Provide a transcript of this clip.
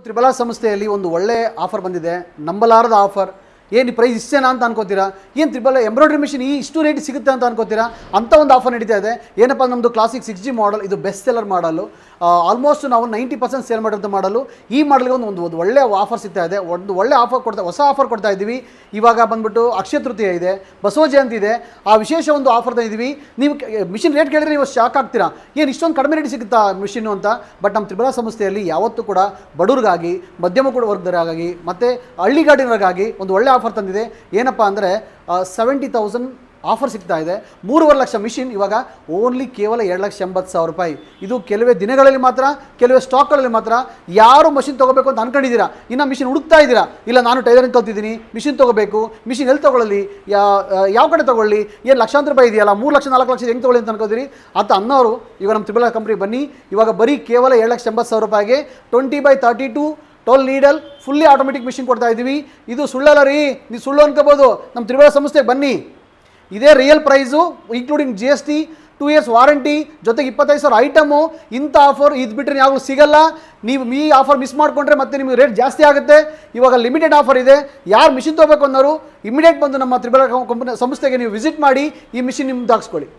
ತ್ರಿಬಲಾ ಸಂಸ್ಥೆಯಲ್ಲಿ ಒಂದು ಒಳ್ಳೆ ಆಫರ್ ಬಂದಿದೆ, ನಂಬಲಾರದ ಆಫರ್. ಏನು ಈ ಪ್ರೈಸ್ ಇಷ್ಟೇನಾ ಅಂತ ಅನ್ಕೋತೀರಾ? ಏನು ತ್ರಿಬಲ್ ಎಂಬ್ರಾಯ್ಡ್ರಿ ಮಿಷಿನ್ ಇಷ್ಟು ರೇಟ್ ಸಿಗುತ್ತೆ ಅಂತ ಅನ್ಕೋತೀರಾ? ಅಂಥ ಒಂದು ಆಫರ್ ನಡೀತಾ ಇದೆ. ಏನಪ್ಪ, ನಮ್ಮದು ಕ್ಲಾಸಿಕ್ 6G ಮಾಡಲ್, ಇದು ಬೆಸ್ಟ್ ಸೆಲ್ಲರ್ ಮಾಡಲು. ಆಲ್ಮೋಸ್ಟ್ ನಾವು 90% ಸೇಲ್ ಮಾಡಿರೋಂಥ ಮಾಡಲು. ಈ ಮಾಡಲ್ಗೆ ಒಂದು ಒಳ್ಳೆ ಆಫರ್ ಸಿಗ್ತಾ ಇದೆ. ಒಂದು ಒಳ್ಳೆ ಆಫರ್ ಹೊಸ ಆಫರ್ ಕೊಡ್ತಾ ಇದ್ದೀವಿ. ಇವಾಗ ಬಂದ್ಬಿಟ್ಟು ಅಕ್ಷಯ ತೃತೀಯ ಇದೆ, ಬಸವ ಜಯಂತಿ ಇದೆ. ಆ ವಿಶೇಷ ಒಂದು ಆಫರ್ ಇದ್ದೀವಿ. ನೀವು ಮಿಷಿನ್ ರೇಟ್ ಕೇಳಿದ್ರೆ ನೀವು ಶಾಕ್ ಆಗ್ತೀರಾ, ಏನು ಇಷ್ಟೊಂದು ಕಡಿಮೆ ರೇಟ್ ಸಿಗುತ್ತಾ ಮಿಷಿನ್ನು ಅಂತ. ಬಟ್ ನಮ್ಮ ತ್ರಿಬಲಾ ಸಂಸ್ಥೆಯಲ್ಲಿ ಯಾವತ್ತೂ ಕೂಡ ಬಡವ್ರಿಗಾಗಿ, ಮಧ್ಯಮ ಕೂಡ ವರ್ಗದವರಿಗಾಗಿ ಮತ್ತು ಹಳ್ಳಿಗಾಡಿನವರಿಗಾಗಿ ಒಂದು ಒಳ್ಳೆ ಆಫರ್ ತಂದಿದೆ. ಏನಪ್ಪ ಅಂದರೆ 70,000 ಆಫರ್ ಸಿಗ್ತಾ ಇದೆ. 3.5 ಲಕ್ಷ ಮಿಷಿನ್ ಇವಾಗ ಓನ್ಲಿ ಕೇವಲ 2,80,000 ರೂಪಾಯಿ. ಇದು ಕೆಲವೇ ದಿನಗಳಲ್ಲಿ ಮಾತ್ರ, ಕೆಲವೇ ಸ್ಟಾಕ್ಗಳಲ್ಲಿ ಮಾತ್ರ. ಯಾರು ಮಷಿನ್ ತೊಗೋಬೇಕು ಅಂತ ಅನ್ಕೊಂಡಿದ್ದೀರಾ, ಇನ್ನು ಮಿಷಿನ್ ಹುಡುಕ್ತಾ ಇದ್ದೀರಾ, ಇಲ್ಲ ನಾನು ಟೈಲರಿಂಗ್ ಕಲ್ತಿದ್ದೀನಿ, ಮಿಷಿನ್ ತೊಗೋಬೇಕು, ಮಿಷಿನ್ ಎಲ್ಲಿ ತೊಗೊಳ್ಳಿ, ಯಾವ ಕಡೆ ತೊಗೊಳ್ಳಿ, ಏನು ಲಕ್ಷಾಂತರ ರೂಪಾಯಿ ಇದೆಯಲ್ಲ, 3 ಲಕ್ಷ 4 ಲಕ್ಷ ಹೆಂಗೆ ತೊಗೊಳ್ಳಿ ಅಂತ ಅನ್ಕೋತೀರಿ. ಅಂತ ಅನ್ನೋರು ಇವಾಗ ನಮ್ಮ ತ್ರಿಬಲಾ ಕಂಪ್ನಿಗೆ ಬನ್ನಿ. ಇವಾಗ ಬರೀ ಕೇವಲ 7,80,000 ರೂಪಾಯಿಗೆ 20x32 12 needle fully automatic machine ಕೊಡ್ತಾ ಇದ್ದೀವಿ. ಇದು ಸುಳ್ಳಲ್ಲ ರೀ, ನೀವು ಸುಳ್ಳು ಅನ್ಕೋಬೋದು. ನಮ್ಮ ತ್ರಿಬಲಾ ಸಂಸ್ಥೆಗೆ ಬನ್ನಿ, ಇದೇ real price, including GST, 2 years warranty, ಜೊತೆಗೆ 25,000 ಐಟಮು. ಇಂಥ ಆಫರ್ ಇದು ಬಿಟ್ಟರೆ ಯಾವಾಗಲೂ ಸಿಗಲ್ಲ. ನೀವು ಈ ಆಫರ್ ಮಿಸ್ ಮಾಡಿಕೊಂಡ್ರೆ ಮತ್ತೆ ನಿಮಗೆ ರೇಟ್ ಜಾಸ್ತಿ ಆಗುತ್ತೆ. ಇವಾಗ ಲಿಮಿಟೆಡ್ ಆಫರ್ ಇದೆ. ಯಾರು ಮಿಷಿನ್ ತೊಗೋಬೇಕು ಅನ್ನೋರು ಇಮಿಡಿಯೇಟ್ ಬಂದು ನಮ್ಮ ತ್ರಿಬಲಾ ಕಂಪನಿ ಸಂಸ್ಥೆಗೆ ನೀವು ವಿಸಿಟ್ ಮಾಡಿ ಈ ಮಿಷಿನ್ ನಿಮ್ದು ಹಾಕ್ಸ್ಕೊಳ್ಳಿ.